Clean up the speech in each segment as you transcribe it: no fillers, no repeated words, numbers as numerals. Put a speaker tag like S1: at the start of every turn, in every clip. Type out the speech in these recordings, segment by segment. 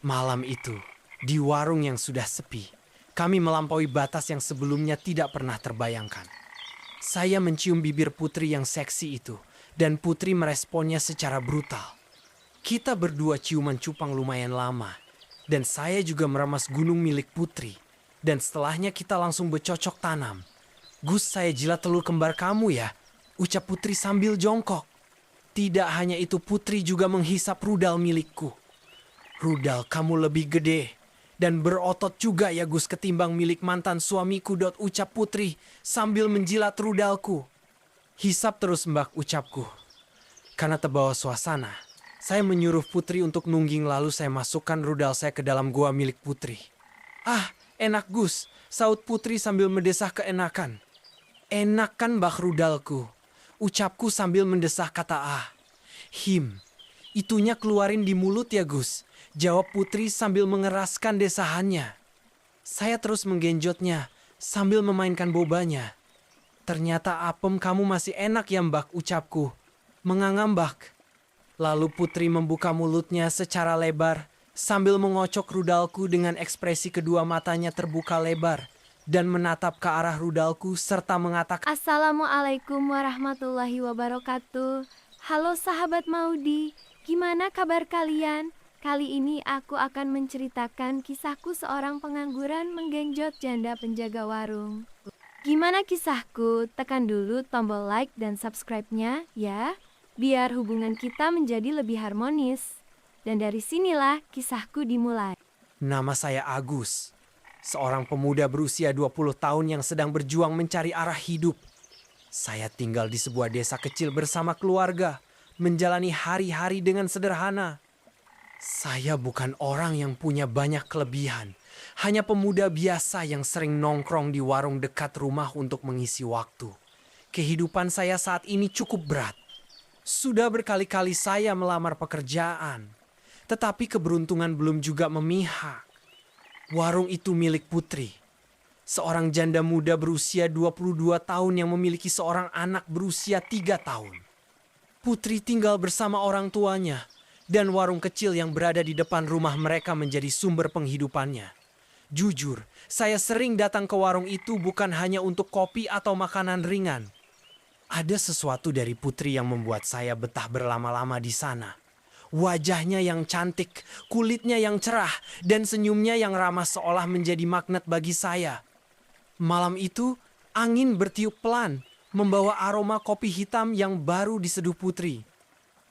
S1: Malam itu, di warung yang sudah sepi, kami melampaui batas yang sebelumnya tidak pernah terbayangkan. Saya mencium bibir Putri yang seksi itu, dan Putri meresponnya secara brutal. Kita berdua ciuman cupang lumayan lama, dan saya juga meramas gunung milik Putri. Dan setelahnya kita langsung bercocok tanam. "Gus, saya jilat telur kembar kamu ya," ucap Putri sambil jongkok. Tidak hanya itu, Putri juga menghisap rudal milikku. "Rudal kamu lebih gede dan berotot juga ya Gus ketimbang milik mantan suamiku," ucap Putri sambil menjilat rudalku. "Hisap terus Mbak," ucapku. Karena terbawa suasana, saya menyuruh Putri untuk nungging lalu saya masukkan rudal saya ke dalam gua milik Putri. "Ah, enak Gus," saut Putri sambil mendesah keenakan. "Enak kan Mbak rudalku?" ucapku sambil mendesah kata "ah." Itunya keluarin di mulut ya Gus," jawab Putri sambil mengeraskan desahannya. Saya terus menggenjotnya sambil memainkan bobanya. "Ternyata apem kamu masih enak ya Mbak," ucapku. "Menganga Mbak." Lalu Putri membuka mulutnya secara lebar sambil mengocok rudalku dengan ekspresi kedua matanya terbuka lebar dan menatap ke arah rudalku serta mengatakan,
S2: Assalamualaikum warahmatullahi wabarakatuh. Halo sahabat Maudi, gimana kabar kalian? Kali ini aku akan menceritakan kisahku seorang pengangguran menggenjot janda penjaga warung. Gimana kisahku? Tekan dulu tombol like dan subscribe-nya ya, biar hubungan kita menjadi lebih harmonis. Dan dari sinilah kisahku dimulai.
S1: "Nama saya Agus, seorang pemuda berusia 20 tahun yang sedang berjuang mencari arah hidup. Saya tinggal di sebuah desa kecil bersama keluarga, menjalani hari-hari dengan sederhana. Saya bukan orang yang punya banyak kelebihan, hanya pemuda biasa yang sering nongkrong di warung dekat rumah untuk mengisi waktu. Kehidupan saya saat ini cukup berat. Sudah berkali-kali saya melamar pekerjaan, tetapi keberuntungan belum juga memihak. Warung itu milik Putri, seorang janda muda berusia 22 tahun yang memiliki seorang anak berusia 3 tahun. Putri tinggal bersama orang tuanya, dan warung kecil yang berada di depan rumah mereka menjadi sumber penghidupannya. Jujur, saya sering datang ke warung itu bukan hanya untuk kopi atau makanan ringan. Ada sesuatu dari Putri yang membuat saya betah berlama-lama di sana. Wajahnya yang cantik, kulitnya yang cerah, dan senyumnya yang ramah seolah menjadi magnet bagi saya. Malam itu, angin bertiup pelan, membawa aroma kopi hitam yang baru diseduh Putri.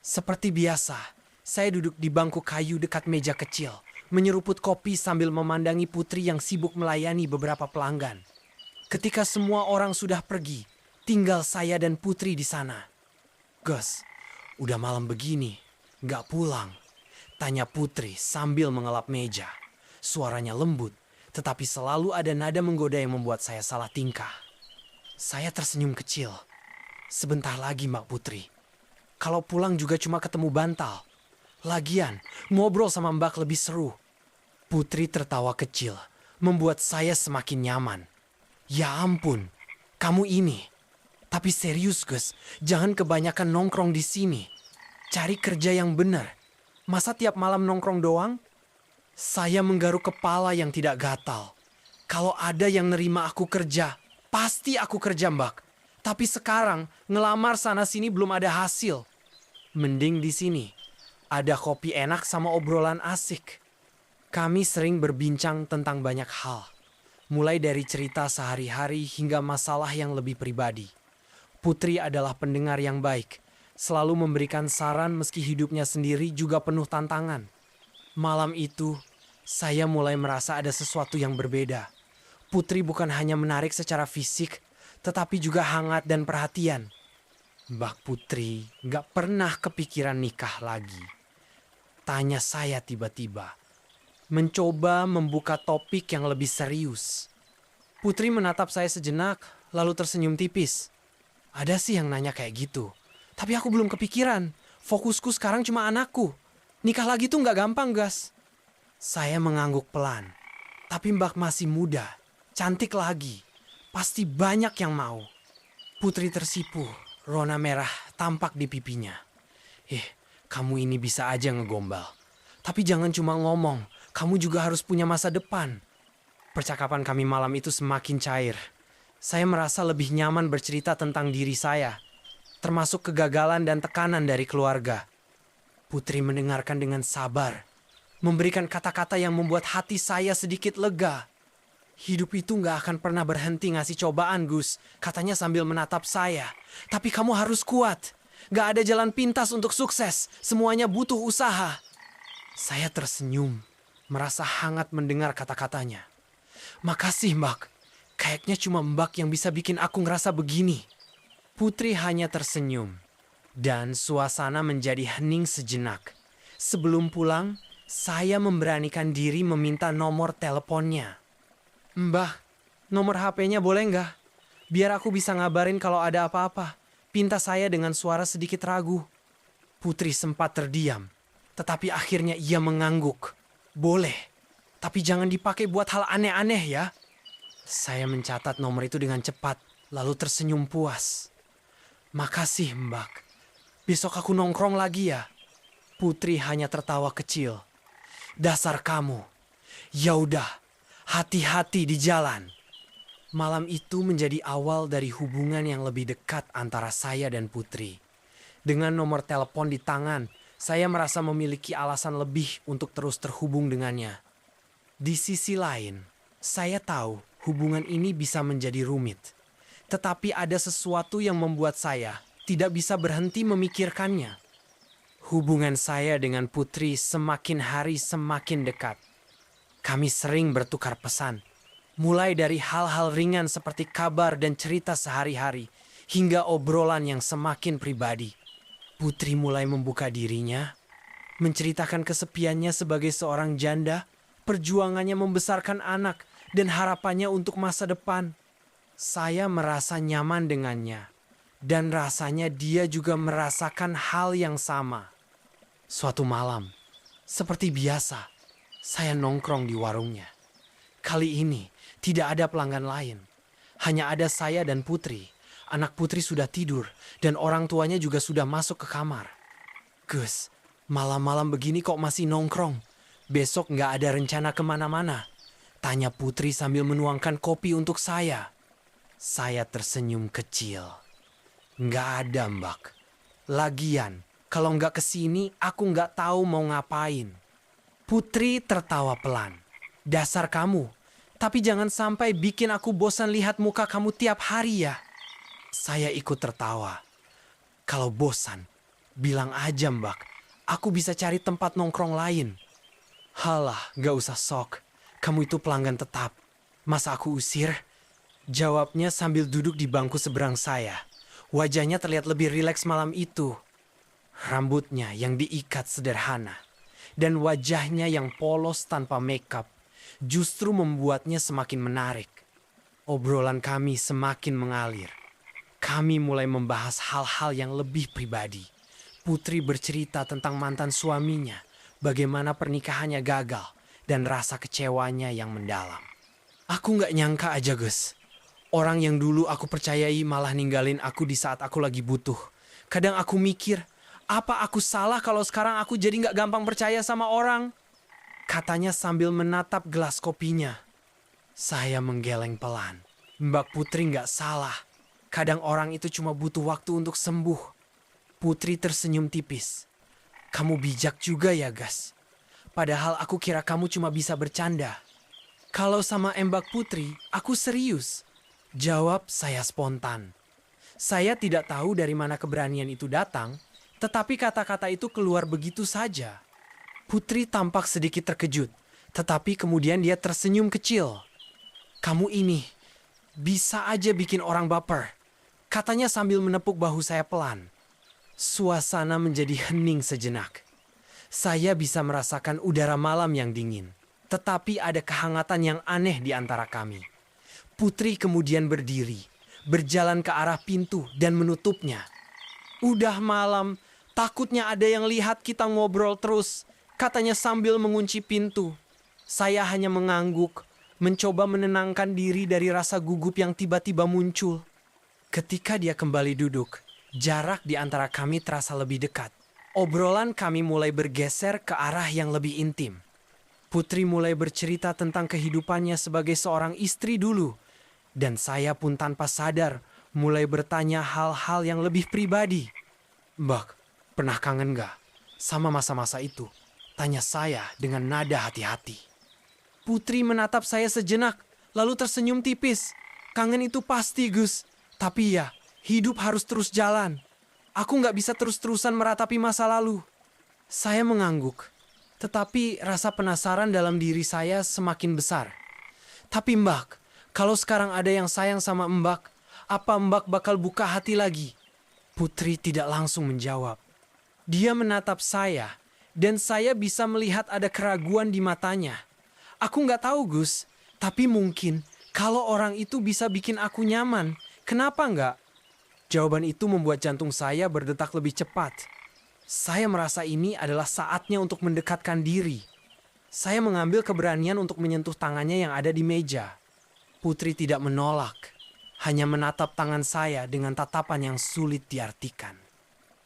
S1: Seperti biasa, saya duduk di bangku kayu dekat meja kecil, menyeruput kopi sambil memandangi Putri yang sibuk melayani beberapa pelanggan. Ketika semua orang sudah pergi, tinggal saya dan Putri di sana. "Gus, udah malam begini, nggak pulang?" tanya Putri sambil mengelap meja. Suaranya lembut, tetapi selalu ada nada menggoda yang membuat saya salah tingkah. Saya tersenyum kecil. "Sebentar lagi Mbak Putri. Kalau pulang juga cuma ketemu bantal. Lagian, ngobrol sama Mbak lebih seru." Putri tertawa kecil, membuat saya semakin nyaman. "Ya ampun, kamu ini. Tapi serius Gus, jangan kebanyakan nongkrong di sini. Cari kerja yang benar. Masa tiap malam nongkrong doang?" Saya menggaruk kepala yang tidak gatal. "Kalau ada yang nerima aku kerja, pasti aku kerja Mbak. Tapi sekarang ngelamar sana-sini belum ada hasil. Mending di sini. Ada kopi enak sama obrolan asik." Kami sering berbincang tentang banyak hal. Mulai dari cerita sehari-hari hingga masalah yang lebih pribadi. Putri adalah pendengar yang baik. Selalu memberikan saran meski hidupnya sendiri juga penuh tantangan. Malam itu, saya mulai merasa ada sesuatu yang berbeda. Putri bukan hanya menarik secara fisik, tetapi juga hangat dan perhatian. "Mbak Putri gak pernah kepikiran nikah lagi?" tanya saya tiba-tiba, mencoba membuka topik yang lebih serius. Putri menatap saya sejenak, lalu tersenyum tipis. "Ada sih yang nanya kayak gitu, tapi aku belum kepikiran. Fokusku sekarang cuma anakku. Nikah lagi tuh gak gampang, Gas." Saya mengangguk pelan. "Tapi Mbak masih muda, cantik lagi. Pasti banyak yang mau." Putri tersipu, rona merah tampak di pipinya. "Kamu ini bisa aja ngegombal. Tapi jangan cuma ngomong, kamu juga harus punya masa depan. Percakapan kami malam itu semakin cair. Saya merasa lebih nyaman bercerita tentang diri saya, termasuk kegagalan dan tekanan dari keluarga. Putri mendengarkan dengan sabar, memberikan kata-kata yang membuat hati saya sedikit lega. Hidup itu gak akan pernah berhenti ngasih cobaan, Gus, katanya sambil menatap saya. Tapi kamu harus kuat. Gak ada jalan pintas untuk sukses, semuanya butuh usaha. Saya tersenyum, merasa hangat mendengar kata-katanya. Makasih, Mbak. Kayaknya cuma Mbak yang bisa bikin aku ngerasa begini. Putri hanya tersenyum, dan suasana menjadi hening sejenak. Sebelum pulang, saya memberanikan diri meminta nomor teleponnya. Mbah, nomor HP-nya boleh nggak? Biar aku bisa ngabarin kalau ada apa-apa. Pinta saya dengan suara sedikit ragu. Putri sempat terdiam, tetapi akhirnya ia mengangguk. Boleh, tapi jangan dipakai buat hal aneh-aneh ya. Saya mencatat nomor itu dengan cepat, lalu tersenyum puas. Makasih, Mbak. Besok aku nongkrong lagi ya. Putri hanya tertawa kecil. Dasar kamu. Ya udah, hati-hati di jalan. Malam itu menjadi awal dari hubungan yang lebih dekat antara saya dan Putri. Dengan nomor telepon di tangan, saya merasa memiliki alasan lebih untuk terus terhubung dengannya. Di sisi lain, saya tahu hubungan ini bisa menjadi rumit. Tetapi ada sesuatu yang membuat saya tidak bisa berhenti memikirkannya. Hubungan saya dengan Putri semakin hari semakin dekat. Kami sering bertukar pesan, mulai dari hal-hal ringan seperti kabar dan cerita sehari-hari, hingga obrolan yang semakin pribadi. Putri mulai membuka dirinya, menceritakan kesepiannya sebagai seorang janda, perjuangannya membesarkan anak, dan harapannya untuk masa depan. Saya merasa nyaman dengannya, dan rasanya dia juga merasakan hal yang sama. Suatu malam, seperti biasa, saya nongkrong di warungnya. Kali ini, tidak ada pelanggan lain. Hanya ada saya dan Putri. Anak Putri sudah tidur dan orang tuanya juga sudah masuk ke kamar. Gus, malam-malam begini kok masih nongkrong? Besok nggak ada rencana kemana-mana? Tanya Putri sambil menuangkan kopi untuk saya. Saya tersenyum kecil. Nggak ada, Mbak. Lagian, kalau nggak kesini, aku nggak tahu mau ngapain. Putri tertawa pelan. Dasar kamu. Tapi jangan sampai bikin aku bosan lihat muka kamu tiap hari ya. Saya ikut tertawa. Kalau bosan, bilang aja, Mbak. Aku bisa cari tempat nongkrong lain. Halah, gak usah sok. Kamu itu pelanggan tetap. Masa aku usir? Jawabnya sambil duduk di bangku seberang saya. Wajahnya terlihat lebih rileks malam itu. Rambutnya yang diikat sederhana. Dan wajahnya yang polos tanpa makeup justru membuatnya semakin menarik. Obrolan kami semakin mengalir. Kami mulai membahas hal-hal yang lebih pribadi. Putri bercerita tentang mantan suaminya, bagaimana pernikahannya gagal, dan rasa kecewanya yang mendalam. Aku gak nyangka aja, Gus. Orang yang dulu aku percayai malah ninggalin aku di saat aku lagi butuh. Kadang aku mikir, apa aku salah kalau sekarang aku jadi gak gampang percaya sama orang? Katanya sambil menatap gelas kopinya. Saya menggeleng pelan. Mbak Putri gak salah. Kadang orang itu cuma butuh waktu untuk sembuh. Putri tersenyum tipis. Kamu bijak juga ya, Gas. Padahal aku kira kamu cuma bisa bercanda. Kalau sama Mbak Putri, aku serius. Jawab saya spontan. Saya tidak tahu dari mana keberanian itu datang, tetapi kata-kata itu keluar begitu saja. Putri tampak sedikit terkejut, tetapi kemudian dia tersenyum kecil. Kamu ini bisa aja bikin orang baper, katanya sambil menepuk bahu saya pelan. Suasana menjadi hening sejenak. Saya bisa merasakan udara malam yang dingin, tetapi ada kehangatan yang aneh di antara kami. Putri kemudian berdiri, berjalan ke arah pintu dan menutupnya. Udah malam, takutnya ada yang lihat kita ngobrol terus, katanya sambil mengunci pintu. Saya hanya mengangguk, mencoba menenangkan diri dari rasa gugup yang tiba-tiba muncul. Ketika dia kembali duduk, jarak di antara kami terasa lebih dekat. Obrolan kami mulai bergeser ke arah yang lebih intim. Putri mulai bercerita tentang kehidupannya sebagai seorang istri dulu. Dan saya pun tanpa sadar mulai bertanya hal-hal yang lebih pribadi. Mbak, pernah kangen gak sama masa-masa itu? Tanya saya dengan nada hati-hati. Putri menatap saya sejenak, lalu tersenyum tipis. Kangen itu pasti, Gus. Tapi ya, hidup harus terus jalan. Aku gak bisa terus-terusan meratapi masa lalu. Saya mengangguk, tetapi rasa penasaran dalam diri saya semakin besar. Tapi Mbak, kalau sekarang ada yang sayang sama Mbak, apa Mbak bakal buka hati lagi? Putri tidak langsung menjawab. Dia menatap saya, dan saya bisa melihat ada keraguan di matanya. Aku nggak tahu, Gus, tapi mungkin kalau orang itu bisa bikin aku nyaman, kenapa nggak? Jawaban itu membuat jantung saya berdetak lebih cepat. Saya merasa ini adalah saatnya untuk mendekatkan diri. Saya mengambil keberanian untuk menyentuh tangannya yang ada di meja. Putri tidak menolak, hanya menatap tangan saya dengan tatapan yang sulit diartikan.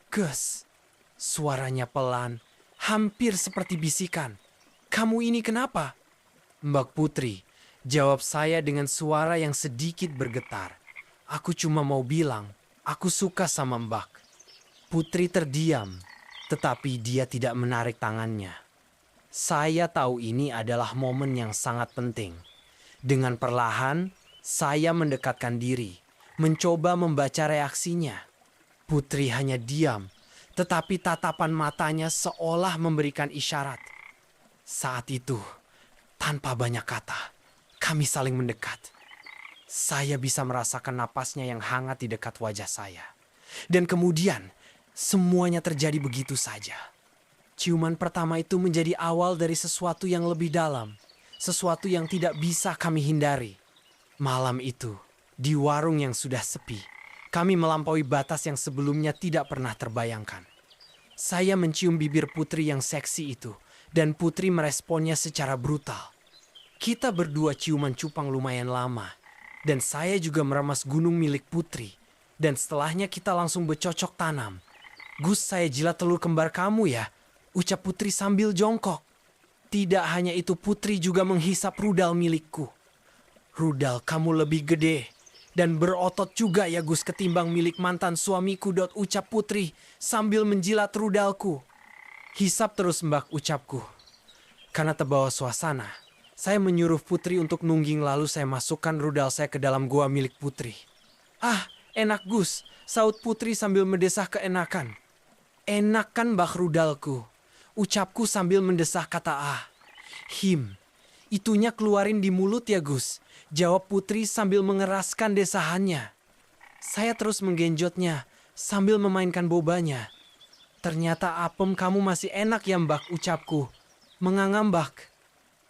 S1: Gus, suaranya pelan, hampir seperti bisikan. Kamu ini kenapa? Mbak Putri, jawab saya dengan suara yang sedikit bergetar. Aku cuma mau bilang, aku suka sama Mbak. Putri terdiam, tetapi dia tidak menarik tangannya. Saya tahu ini adalah momen yang sangat penting. Dengan perlahan, saya mendekatkan diri, mencoba membaca reaksinya. Putri hanya diam, tetapi tatapan matanya seolah memberikan isyarat. Saat itu, tanpa banyak kata, kami saling mendekat. Saya bisa merasakan napasnya yang hangat di dekat wajah saya. Dan kemudian, semuanya terjadi begitu saja. Ciuman pertama itu menjadi awal dari sesuatu yang lebih dalam. Sesuatu yang tidak bisa kami hindari. Malam itu, di warung yang sudah sepi, kami melampaui batas yang sebelumnya tidak pernah terbayangkan. Saya mencium bibir Putri yang seksi itu, dan Putri meresponnya secara brutal. Kita berdua ciuman cupang lumayan lama, dan saya juga meramas gunung milik Putri. Dan setelahnya kita langsung bercocok tanam. Gus, saya jilat telur kembar kamu ya, ucap Putri sambil jongkok. Tidak hanya itu, Putri juga menghisap rudal milikku. Rudal kamu lebih gede dan berotot juga ya Gus ketimbang milik mantan suamiku, ucap Putri sambil menjilat rudalku. Hisap terus Mbak, ucapku. Karena terbawa suasana, saya menyuruh Putri untuk nungging lalu saya masukkan rudal saya ke dalam gua milik Putri. Ah, enak Gus, saut Putri sambil mendesah keenakan. Enak kan Mbak rudalku? Ucapku sambil mendesah kata ah. Itunya keluarin di mulut ya Gus, jawab Putri sambil mengeraskan desahannya. Saya terus menggenjotnya sambil memainkan bobanya. Ternyata apem kamu masih enak ya Mbak, ucapku. Menganga Mbak.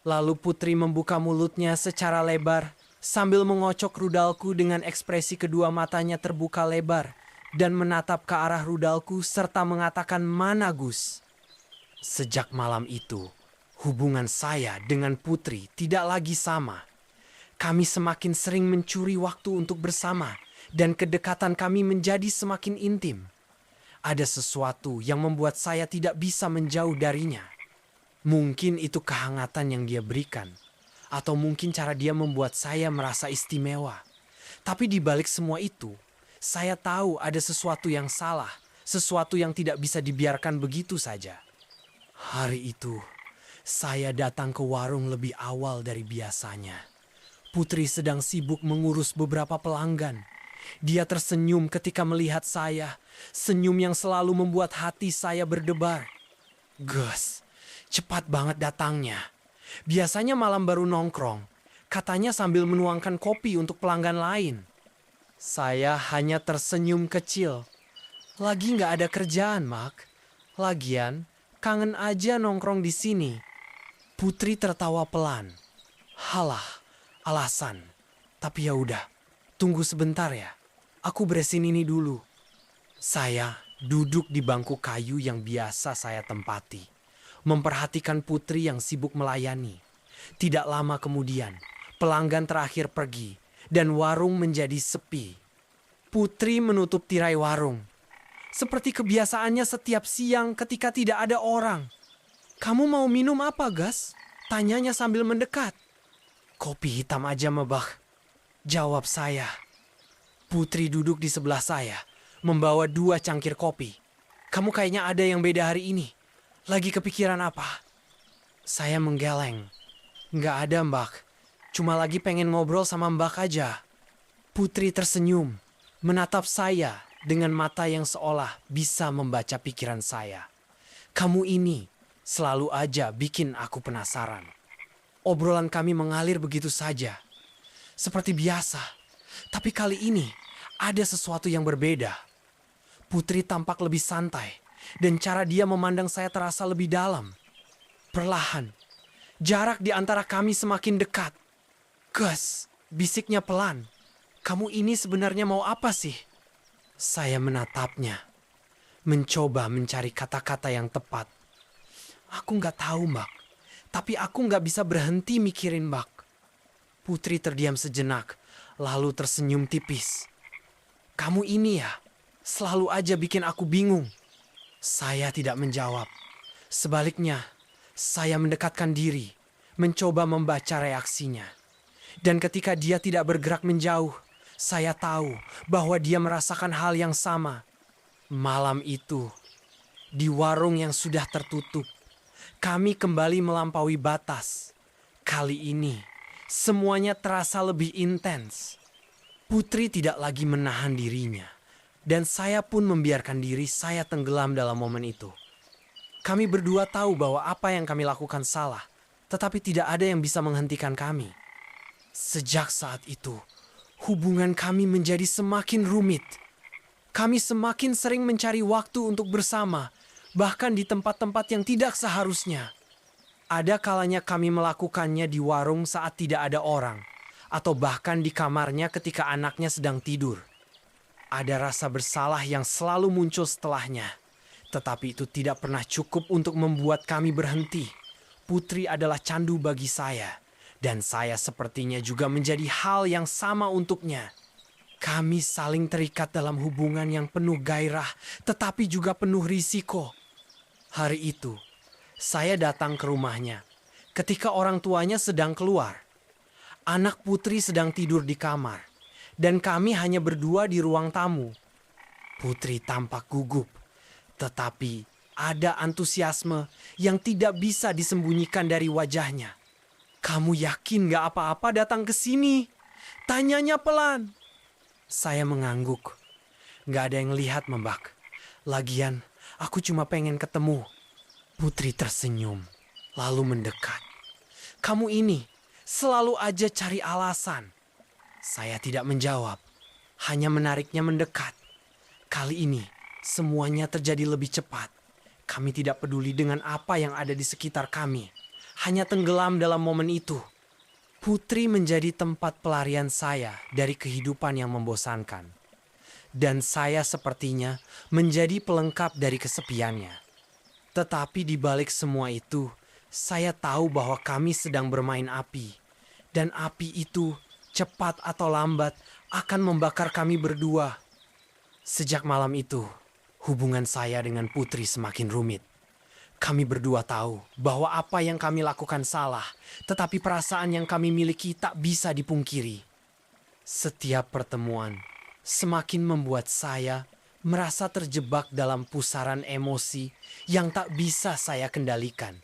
S1: Lalu Putri membuka mulutnya secara lebar sambil mengocok rudalku dengan ekspresi kedua matanya terbuka lebar dan menatap ke arah rudalku serta mengatakan mana Gus. Sejak malam itu, hubungan saya dengan Putri tidak lagi sama. Kami semakin sering mencuri waktu untuk bersama dan kedekatan kami menjadi semakin intim. Ada sesuatu yang membuat saya tidak bisa menjauh darinya. Mungkin itu kehangatan yang dia berikan, atau mungkin cara dia membuat saya merasa istimewa. Tapi di balik semua itu, saya tahu ada sesuatu yang salah, sesuatu yang tidak bisa dibiarkan begitu saja. Hari itu, saya datang ke warung lebih awal dari biasanya. Putri sedang sibuk mengurus beberapa pelanggan. Dia tersenyum ketika melihat saya, senyum yang selalu membuat hati saya berdebar. Gus, cepat banget datangnya. Biasanya malam baru nongkrong, katanya sambil menuangkan kopi untuk pelanggan lain. Saya hanya tersenyum kecil. Lagi nggak ada kerjaan, Mak. Lagian, kangen aja nongkrong di sini. Putri tertawa pelan. Halah, alasan. Tapi ya udah, tunggu sebentar ya. Aku beresin ini dulu. Saya duduk di bangku kayu yang biasa saya tempati, memperhatikan Putri yang sibuk melayani. Tidak lama kemudian, pelanggan terakhir pergi dan warung menjadi sepi. Putri menutup tirai warung. Seperti kebiasaannya setiap siang ketika tidak ada orang. Kamu mau minum apa, Gas? Tanyanya sambil mendekat. Kopi hitam aja Mbak, jawab saya. Putri duduk di sebelah saya, membawa 2 cangkir kopi. Kamu kayaknya ada yang beda hari ini. Lagi kepikiran apa? Saya menggeleng. Nggak ada Mbak, cuma lagi pengen ngobrol sama Mbak aja. Putri tersenyum, menatap saya dengan mata yang seolah bisa membaca pikiran saya. Kamu ini selalu aja bikin aku penasaran. Obrolan kami mengalir begitu saja, seperti biasa. Tapi kali ini ada sesuatu yang berbeda. Putri tampak lebih santai dan cara dia memandang saya terasa lebih dalam. Perlahan, jarak di antara kami semakin dekat. Gus, bisiknya pelan. Kamu ini sebenarnya mau apa sih? Saya menatapnya, mencoba mencari kata-kata yang tepat. Aku nggak tahu, Mbak. Tapi aku nggak bisa berhenti mikirin Mbak. Putri terdiam sejenak, lalu tersenyum tipis. Kamu ini ya, selalu aja bikin aku bingung. Saya tidak menjawab. Sebaliknya, saya mendekatkan diri, mencoba membaca reaksinya. Dan ketika dia tidak bergerak menjauh, saya tahu bahwa dia merasakan hal yang sama. Malam itu, di warung yang sudah tertutup, kami kembali melampaui batas. Kali ini, semuanya terasa lebih intens. Putri tidak lagi menahan dirinya, dan saya pun membiarkan diri saya tenggelam dalam momen itu. Kami berdua tahu bahwa apa yang kami lakukan salah, tetapi tidak ada yang bisa menghentikan kami. Sejak saat itu, hubungan kami menjadi semakin rumit. Kami semakin sering mencari waktu untuk bersama, bahkan di tempat-tempat yang tidak seharusnya. Ada kalanya kami melakukannya di warung saat tidak ada orang, atau bahkan di kamarnya ketika anaknya sedang tidur. Ada rasa bersalah yang selalu muncul setelahnya, tetapi itu tidak pernah cukup untuk membuat kami berhenti. Putri adalah candu bagi saya, dan saya sepertinya juga menjadi hal yang sama untuknya. Kami saling terikat dalam hubungan yang penuh gairah, tetapi juga penuh risiko. Hari itu, saya datang ke rumahnya ketika orang tuanya sedang keluar. Anak Putri sedang tidur di kamar, dan kami hanya berdua di ruang tamu. Putri tampak gugup, tetapi ada antusiasme yang tidak bisa disembunyikan dari wajahnya. Kamu yakin gak apa-apa datang ke sini? Tanyanya pelan. Saya mengangguk. Gak ada yang lihat Mbak. Lagian, aku cuma pengen ketemu. Putri tersenyum, lalu mendekat. Kamu ini selalu aja cari alasan. Saya tidak menjawab, hanya menariknya mendekat. Kali ini, semuanya terjadi lebih cepat. Kami tidak peduli dengan apa yang ada di sekitar kami. Hanya tenggelam dalam momen itu. Putri menjadi tempat pelarian saya dari kehidupan yang membosankan. Dan saya sepertinya menjadi pelengkap dari kesepiannya. Tetapi di balik semua itu, saya tahu bahwa kami sedang bermain api. Dan api itu, cepat atau lambat, akan membakar kami berdua. Sejak malam itu, hubungan saya dengan Putri semakin rumit. Kami berdua tahu bahwa apa yang kami lakukan salah, tetapi perasaan yang kami miliki tak bisa dipungkiri. Setiap pertemuan semakin membuat saya merasa terjebak dalam pusaran emosi yang tak bisa saya kendalikan.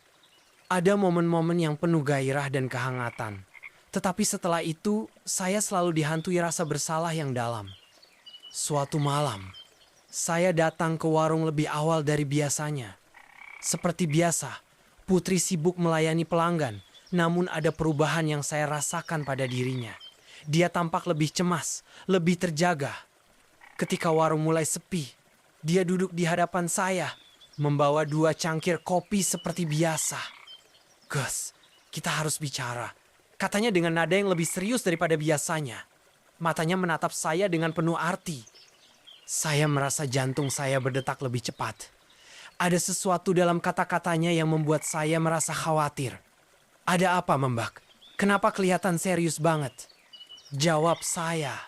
S1: Ada momen-momen yang penuh gairah dan kehangatan, tetapi setelah itu saya selalu dihantui rasa bersalah yang dalam. Suatu malam, saya datang ke warung lebih awal dari biasanya. Seperti biasa, Putri sibuk melayani pelanggan, namun ada perubahan yang saya rasakan pada dirinya. Dia tampak lebih cemas, lebih terjaga. Ketika warung mulai sepi, dia duduk di hadapan saya, membawa 2 cangkir kopi seperti biasa. Gus, kita harus bicara, katanya dengan nada yang lebih serius daripada biasanya. Matanya menatap saya dengan penuh arti. Saya merasa jantung saya berdetak lebih cepat. Ada sesuatu dalam kata-katanya yang membuat saya merasa khawatir. Ada apa, Mbak? Kenapa kelihatan serius banget? Jawab saya,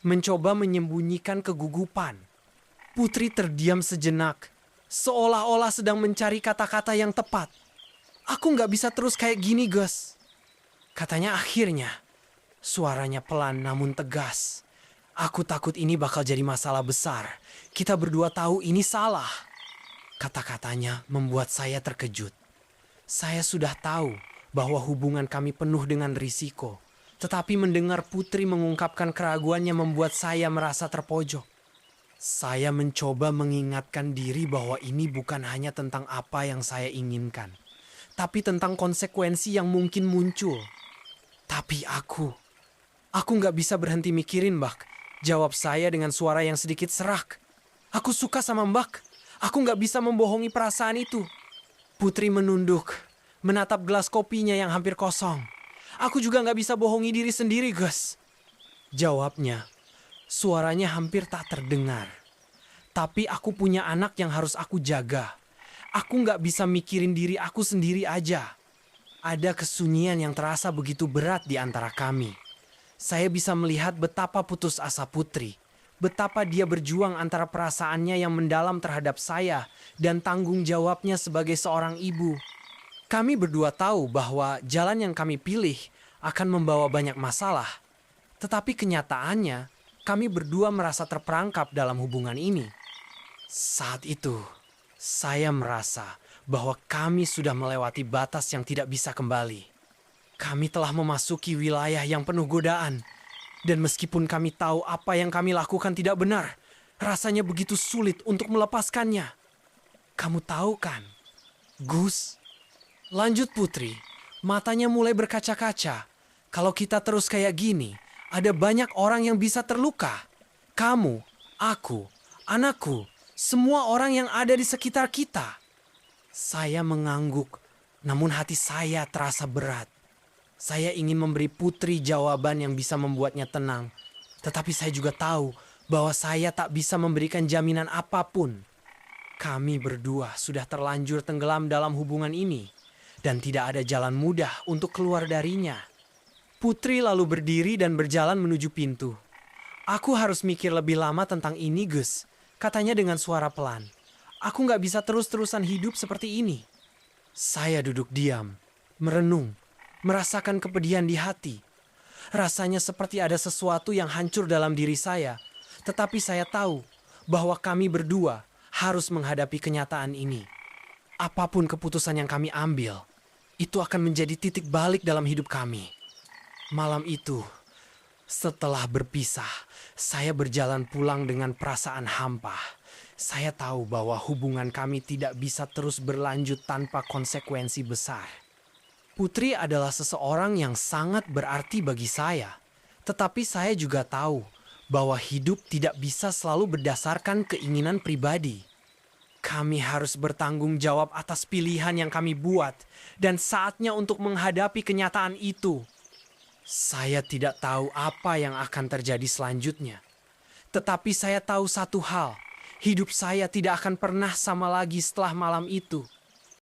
S1: mencoba menyembunyikan kegugupan. Putri terdiam sejenak, seolah-olah sedang mencari kata-kata yang tepat. Aku nggak bisa terus kayak gini, Gus. Katanya akhirnya. Suaranya pelan namun tegas. Aku takut ini bakal jadi masalah besar. Kita berdua tahu ini salah. Kata-katanya membuat saya terkejut. Saya sudah tahu bahwa hubungan kami penuh dengan risiko. Tetapi mendengar Putri mengungkapkan keraguannya membuat saya merasa terpojok. Saya mencoba mengingatkan diri bahwa ini bukan hanya tentang apa yang saya inginkan, tapi tentang konsekuensi yang mungkin muncul. Tapi aku nggak bisa berhenti mikirin, Mbak. Jawab saya dengan suara yang sedikit serak. Aku suka sama Mbak. Aku nggak bisa membohongi perasaan itu. Putri menunduk, menatap gelas kopinya yang hampir kosong. Aku juga nggak bisa bohongi diri sendiri, Gus. Jawabnya, suaranya hampir tak terdengar. Tapi aku punya anak yang harus aku jaga. Aku nggak bisa mikirin diri aku sendiri aja. Ada kesunyian yang terasa begitu berat di antara kami. Saya bisa melihat betapa putus asa Putri. Betapa dia berjuang antara perasaannya yang mendalam terhadap saya dan tanggung jawabnya sebagai seorang ibu. Kami berdua tahu bahwa jalan yang kami pilih akan membawa banyak masalah. Tetapi kenyataannya, kami berdua merasa terperangkap dalam hubungan ini. Saat itu, saya merasa bahwa kami sudah melewati batas yang tidak bisa kembali. Kami telah memasuki wilayah yang penuh godaan. Dan meskipun kami tahu apa yang kami lakukan tidak benar, rasanya begitu sulit untuk melepaskannya. Kamu tahu kan, Gus? Lanjut Putri, matanya mulai berkaca-kaca. Kalau kita terus kayak gini, ada banyak orang yang bisa terluka. Kamu, aku, anakku, semua orang yang ada di sekitar kita. Saya mengangguk, namun hati saya terasa berat. Saya ingin memberi Putri jawaban yang bisa membuatnya tenang. Tetapi saya juga tahu bahwa saya tak bisa memberikan jaminan apapun. Kami berdua sudah terlanjur tenggelam dalam hubungan ini. Dan tidak ada jalan mudah untuk keluar darinya. Putri lalu berdiri dan berjalan menuju pintu. Aku harus mikir lebih lama tentang ini, Gus. Katanya dengan suara pelan. Aku nggak bisa terus-terusan hidup seperti ini. Saya duduk diam, merenung. Merasakan kepedihan di hati. Rasanya seperti ada sesuatu yang hancur dalam diri saya. Tetapi saya tahu bahwa kami berdua harus menghadapi kenyataan ini. Apapun keputusan yang kami ambil, itu akan menjadi titik balik dalam hidup kami. Malam itu, setelah berpisah, saya berjalan pulang dengan perasaan hampa. Saya tahu bahwa hubungan kami tidak bisa terus berlanjut tanpa konsekuensi besar. Putri adalah seseorang yang sangat berarti bagi saya. Tetapi saya juga tahu bahwa hidup tidak bisa selalu berdasarkan keinginan pribadi. Kami harus bertanggung jawab atas pilihan yang kami buat dan saatnya untuk menghadapi kenyataan itu. Saya tidak tahu apa yang akan terjadi selanjutnya. Tetapi saya tahu satu hal, hidup saya tidak akan pernah sama lagi setelah malam itu.